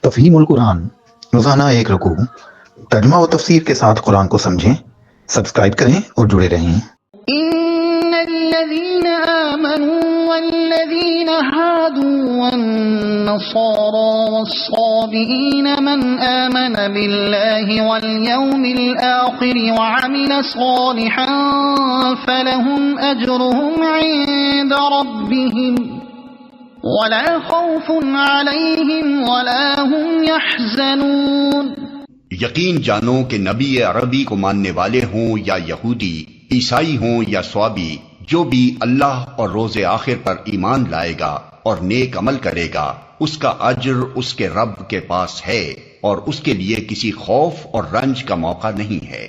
تفہیم القرآن، روزانہ ایک رکوع، ترجمہ و تفسیر کے ساتھ قرآن کو سمجھیں۔ سبسکرائب کریں اور جڑے رہیں۔ إن الذين آمنوا والذين هادوا والنصارى والصابئين من آمن بالله واليوم الآخر وعمل صالحا فلهم أجرهم عند ربهم ولا خوف عليهم ولا هم يحزنون۔ یقین جانو کہ نبی عربی کو ماننے والے ہوں یا یہودی، عیسائی ہوں یا صوابی، جو بھی اللہ اور روز آخر پر ایمان لائے گا اور نیک عمل کرے گا، اس کا اجر اس کے رب کے پاس ہے اور اس کے لیے کسی خوف اور رنج کا موقع نہیں ہے۔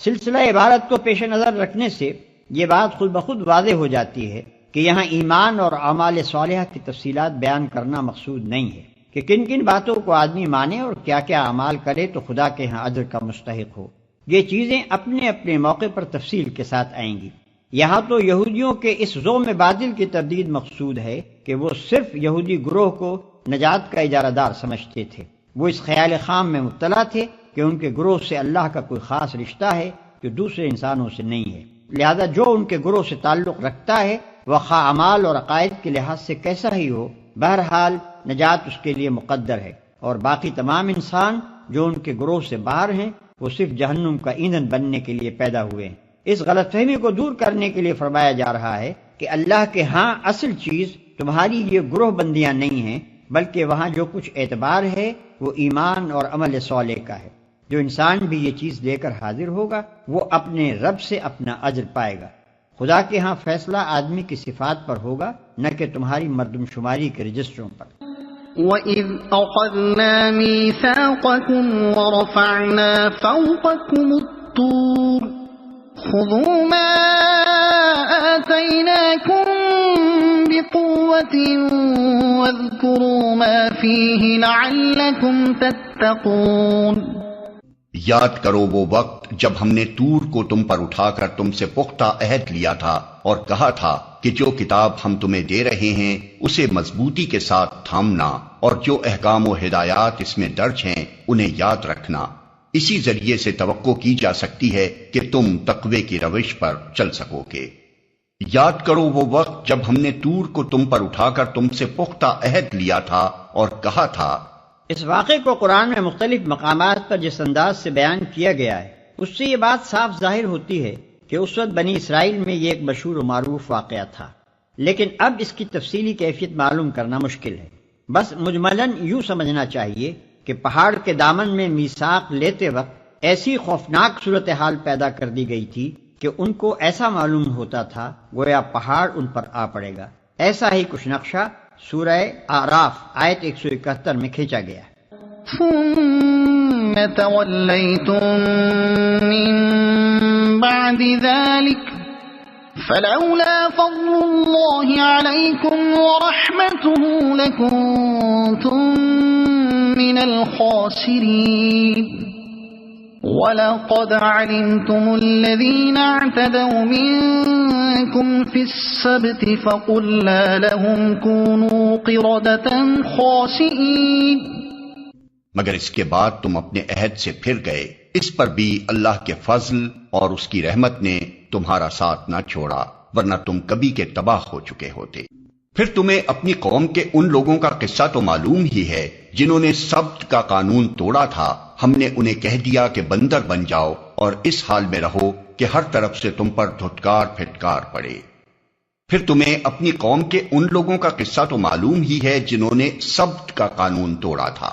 سلسلہ عبارت کو پیش نظر رکھنے سے یہ بات خود بخود واضح ہو جاتی ہے کہ یہاں ایمان اور اعمال صالحہ کی تفصیلات بیان کرنا مقصود نہیں ہے کہ کن کن باتوں کو آدمی مانے اور کیا کیا اعمال کرے تو خدا کے ہاں اجر کا مستحق ہو۔ یہ چیزیں اپنے اپنے موقع پر تفصیل کے ساتھ آئیں گی۔ یہاں تو یہودیوں کے اس ذوم باطل کی تردید مقصود ہے کہ وہ صرف یہودی گروہ کو نجات کا اجارہ دار سمجھتے تھے۔ وہ اس خیال خام میں مبتلا تھے کہ ان کے گروہ سے اللہ کا کوئی خاص رشتہ ہے جو دوسرے انسانوں سے نہیں ہے، لہذا جو ان کے گروہ سے تعلق رکھتا ہے وہ خواہ اعمال اور عقائد کے لحاظ سے کیسا ہی ہو، بہرحال نجات اس کے لیے مقدر ہے، اور باقی تمام انسان جو ان کے گروہ سے باہر ہیں وہ صرف جہنم کا ایندھن بننے کے لیے پیدا ہوئے ہیں۔ اس غلط فہمی کو دور کرنے کے لیے فرمایا جا رہا ہے کہ اللہ کے ہاں اصل چیز تمہاری یہ گروہ بندیاں نہیں ہیں، بلکہ وہاں جو کچھ اعتبار ہے وہ ایمان اور عمل صالح کا ہے۔ جو انسان بھی یہ چیز لے کر حاضر ہوگا وہ اپنے رب سے اپنا اجر پائے گا۔ خدا کے ہاں فیصلہ آدمی کی صفات پر ہوگا، نہ کہ تمہاری مردم شماری کے رجسٹروں پر۔ وَإِذْ أَخَذْنَا مِيثَاقَكُمْ وَرَفَعْنَا فَوْقَكُمُ الطُّورَ خُذُوا مَا آتَيْنَاكُمْ بِقُوَّةٍ وَاذْكُرُوا مَا فِيهِ لَعَلَّكُمْ تَتَّقُونَ۔ یاد کرو وہ وقت جب ہم نے طور کو تم پر اٹھا کر تم سے پختہ عہد لیا تھا اور کہا تھا کہ جو کتاب ہم تمہیں دے رہے ہیں اسے مضبوطی کے ساتھ تھامنا اور جو احکام و ہدایات اس میں درج ہیں انہیں یاد رکھنا۔ اسی ذریعے سے توقع کی جا سکتی ہے کہ تم تقوی کی روش پر چل سکو گے۔ یاد کرو وہ وقت جب ہم نے طور کو تم پر اٹھا کر تم سے پختہ عہد لیا تھا اور کہا تھا۔ اس واقعے کو قرآن میں مختلف مقامات پر جس انداز سے بیان کیا گیا ہے اس سے یہ بات صاف ظاہر ہوتی ہے کہ اس وقت بنی اسرائیل میں یہ ایک مشہور و معروف واقعہ تھا، لیکن اب اس کی تفصیلی کیفیت معلوم کرنا مشکل ہے۔ بس مجملاً یوں سمجھنا چاہیے کہ پہاڑ کے دامن میں میثاق لیتے وقت ایسی خوفناک صورتحال پیدا کر دی گئی تھی کہ ان کو ایسا معلوم ہوتا تھا گویا پہاڑ ان پر آ پڑے گا۔ ایسا ہی کچھ نقشہ سورہ اعراف آیت 171 میں کھینچا گیا ہے۔ ثم توليتم من بعد ذلك فلولا فضل الله عليكم ورحمته لكنتم من الخاسرين وَلَقَدْ عَلِمْتُمُ الَّذِينَ اعْتَدَوْا مِنكُمْ فِي السَّبْتِ فَقُلْنَا لَهُمْ كُونُوا قِرَدَةً خَاسِئِينَ۔ مگر اس کے بعد تم اپنے عہد سے پھر گئے، اس پر بھی اللہ کے فضل اور اس کی رحمت نے تمہارا ساتھ نہ چھوڑا، ورنہ تم کبھی کے تباہ ہو چکے ہوتے۔ پھر تمہیں اپنی قوم کے ان لوگوں کا قصہ تو معلوم ہی ہے جنہوں نے سبت کا قانون توڑا تھا۔ ہم نے انہیں کہہ دیا کہ بندر بن جاؤ اور اس حال میں رہو کہ ہر طرف سے تم پر دھتکار پھٹکار پڑے۔ پھر تمہیں اپنی قوم کے ان لوگوں کا قصہ تو معلوم ہی ہے جنہوں نے سبت کا قانون توڑا تھا۔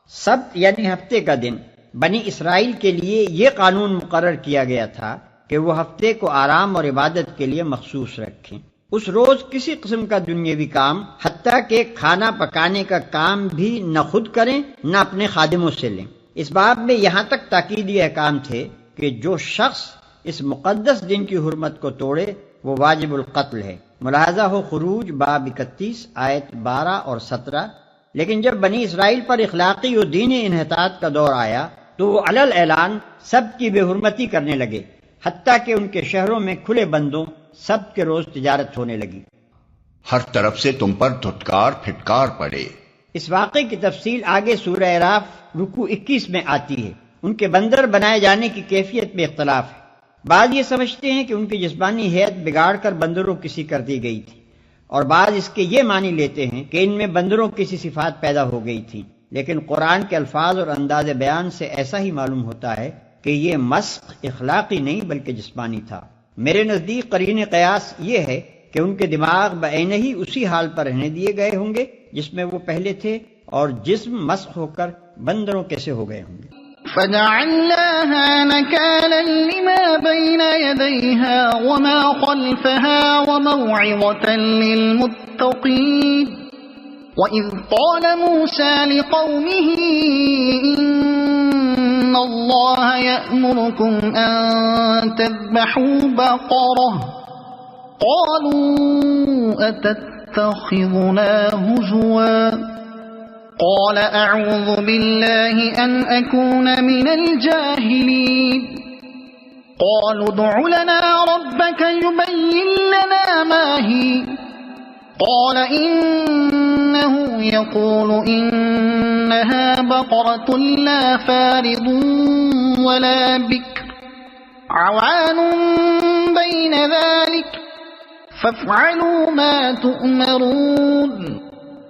سبت یعنی ہفتے کا دن۔ بنی اسرائیل کے لیے یہ قانون مقرر کیا گیا تھا کہ وہ ہفتے کو آرام اور عبادت کے لیے مخصوص رکھیں۔ اس روز کسی قسم کا دنیاوی کام حتیٰ کہ کھانا پکانے کا کام بھی نہ خود کریں نہ اپنے خادموں سے لیں۔ اس باب میں یہاں تک تاکیدی احکام تھے کہ جو شخص اس مقدس دن کی حرمت کو توڑے وہ واجب القتل ہے۔ ملاحظہ ہو خروج باب 31 آیت 12 اور 17۔ لیکن جب بنی اسرائیل پر اخلاقی و دینی انحطاط کا دور آیا تو وہ علل اعلان سب کی بے حرمتی کرنے لگے، حتیٰ کہ ان کے شہروں میں کھلے بندوں سب کے روز تجارت ہونے لگی۔ ہر طرف سے تم پر دھتکار پھٹکار پڑے، اس واقعے کی تفصیل آگے سورہ اعراف رکوع 21 میں آتی ہے۔ ان کے بندر بنائے جانے کی کیفیت میں اختلاف ہے۔ بعض یہ سمجھتے ہیں کہ ان کی جسمانی ہیئت بگاڑ کر بندروں کی سی کر دی گئی تھی، اور بعض اس کے یہ معنی لیتے ہیں کہ ان میں بندروں کی سی صفات پیدا ہو گئی تھی، لیکن قرآن کے الفاظ اور انداز بیان سے ایسا ہی معلوم ہوتا ہے کہ یہ مسخ اخلاقی نہیں بلکہ جسمانی تھا۔ میرے نزدیک قرین قیاس یہ ہے کہ ان کے دماغ بعینہ ہی اسی حال پر رہنے دیے گئے ہوں گے جس میں وہ پہلے تھے، اور جسم مسخ ہو کر بندروں کیسے ہو گئے ہوں گے۔ فجعلناها نكالا لما بين يديها وما خلفها وموعظة للمتقين وإذ قال موسى لقومه إن الله يأمركم أن تذبحوا بقرة قالوا أتتخذنا هزوا قال أعوذ بالله أن أكون من الجاهلين قالوا ادع لنا ربك يبين لنا ما هي قال إنه يقول إنها بقرة لا فارض ولا بكر عوان بين ذلك فافعلوا ما تؤمرون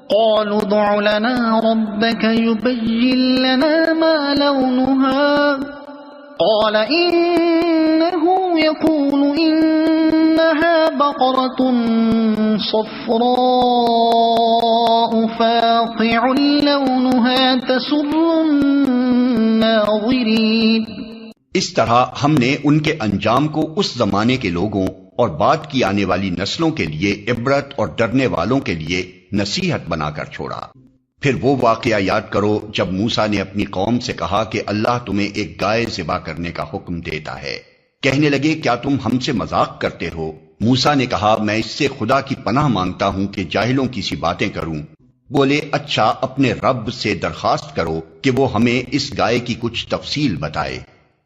قالوا ادع لنا ربك يبين لنا ما لونها قال إنه يقول إنها بقرة صفراء فاقع لونها تسر الناظرين۔ اس طرح ہم نے ان کے انجام کو اس زمانے کے لوگوں اور بعد کی آنے والی نسلوں کے لیے عبرت اور ڈرنے والوں کے لیے نصیحت بنا کر چھوڑا۔ پھر وہ واقعہ یاد کرو جب موسیٰ نے اپنی قوم سے کہا کہ اللہ تمہیں ایک گائے ذبح کرنے کا حکم دیتا ہے۔ کہنے لگے کیا تم ہم سے مذاق کرتے ہو؟ موسیٰ نے کہا میں اس سے خدا کی پناہ مانگتا ہوں کہ جاہلوں کی سی باتیں کروں۔ بولے اچھا اپنے رب سے درخواست کرو کہ وہ ہمیں اس گائے کی کچھ تفصیل بتائے۔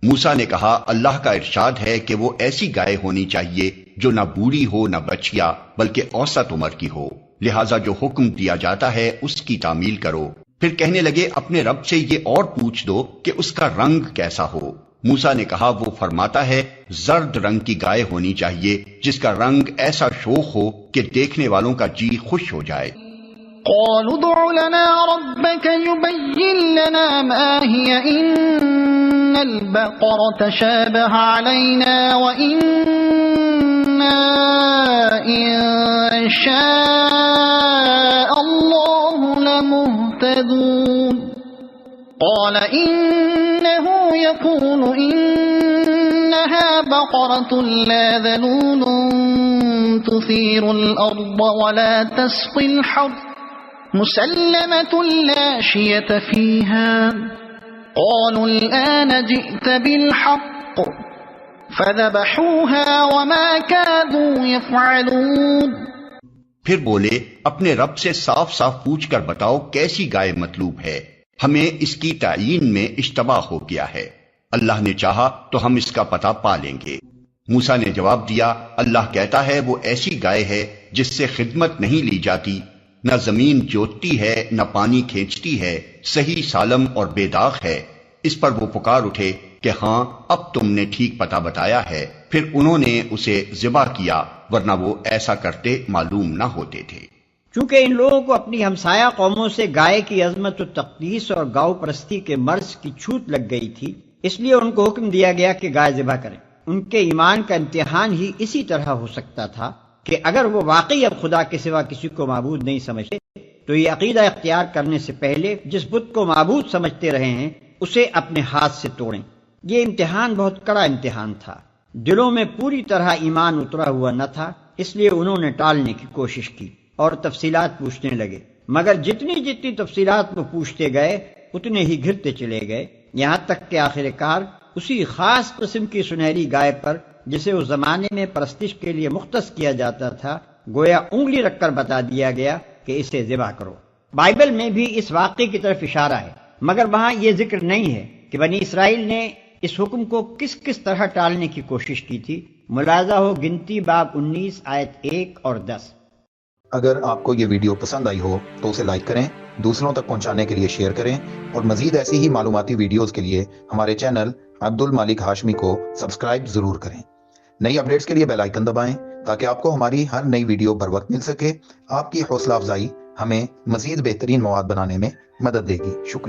موسیٰ نے کہا اللہ کا ارشاد ہے کہ وہ ایسی گائے ہونی چاہیے جو نہ بوڑھی ہو نہ بچیا بلکہ اوسط عمر کی ہو، لہٰذا جو حکم دیا جاتا ہے اس کی تعمیل کرو۔ پھر کہنے لگے اپنے رب سے یہ اور پوچھ دو کہ اس کا رنگ کیسا ہو۔ موسیٰ نے کہا وہ فرماتا ہے زرد رنگ کی گائے ہونی چاہیے جس کا رنگ ایسا شوخ ہو کہ دیکھنے والوں کا جی خوش ہو جائے۔ قالوا ادع لنا ربك يبين لنا ما هي إن البقرة شابه علينا وإنا إن شاء الله لمهتدون قال إنه يقول إنها بقرة لا ذلول تثير الأرض ولا تسقي الحرث مسلمة لا شية فيها قالوا الآن جئت بالحق فذبحوها وما كادوا يفعلون۔ پھر بولے اپنے رب سے صاف صاف پوچھ کر بتاؤ کیسی گائے مطلوب ہے، ہمیں اس کی تعیین میں اشتباہ ہو گیا ہے، اللہ نے چاہا تو ہم اس کا پتہ پا لیں گے۔ موسیٰ نے جواب دیا اللہ کہتا ہے وہ ایسی گائے ہے جس سے خدمت نہیں لی جاتی، نہ زمین جوتتی ہے نہ پانی کھینچتی ہے، صحیح سالم اور بے داغ ہے۔ اس پر وہ پکار اٹھے کہ ہاں اب تم نے ٹھیک پتہ بتایا ہے، پھر انہوں نے اسے ذبح کیا ورنہ وہ ایسا کرتے معلوم نہ ہوتے تھے۔ چونکہ ان لوگوں کو اپنی ہمسایہ قوموں سے گائے کی عظمت و تقدیس اور گاؤ پرستی کے مرض کی چھوٹ لگ گئی تھی، اس لیے ان کو حکم دیا گیا کہ گائے ذبح کریں۔ ان کے ایمان کا امتحان ہی اسی طرح ہو سکتا تھا کہ اگر وہ واقعی اب خدا کے سوا کسی کو معبود نہیں سمجھتے تو یہ عقیدہ اختیار کرنے سے پہلے جس بت کو معبود سمجھتے رہے ہیں اسے اپنے ہاتھ سے توڑیں۔ یہ امتحان بہت کڑا امتحان تھا، دلوں میں پوری طرح ایمان اترا ہوا نہ تھا، اس لیے انہوں نے ٹالنے کی کوشش کی اور تفصیلات پوچھنے لگے، مگر جتنی تفصیلات وہ پوچھتے گئے اتنے ہی گھرتے چلے گئے، یہاں تک کہ آخر کار اسی خاص قسم کی سنہری گائے پر جسے اس زمانے میں پرستش کے لیے مختص کیا جاتا تھا گویا انگلی رکھ کر بتا دیا گیا کہ اسے ذبح کرو۔ بائبل میں بھی اس واقعے کی طرف اشارہ ہے، مگر وہاں یہ ذکر نہیں ہے کہ بنی اسرائیل نے اس حکم کو کس طرح ٹالنے کی کوشش کی تھی۔ ملاحظہ ہو گنتی باب 19 آیت 1 اور 10۔ اگر آپ کو یہ ویڈیو پسند آئی ہو تو اسے لائک کریں دوسروں تک پہنچانے کے لیے شیئر کریں اور مزید ایسی ہی معلوماتی ویڈیوز کے لیے ہمارے چینل عبد المالک ہاشمی کو سبسکرائب ضرور کریں۔ نئی اپڈیٹس کے لیے بیل آئیکن دبائیں تاکہ آپ کو ہماری ہر نئی ویڈیو بر وقت مل سکے۔ آپ کی حوصلہ افزائی ہمیں مزید بہترین مواد بنانے میں مدد دے گی۔ شکریہ۔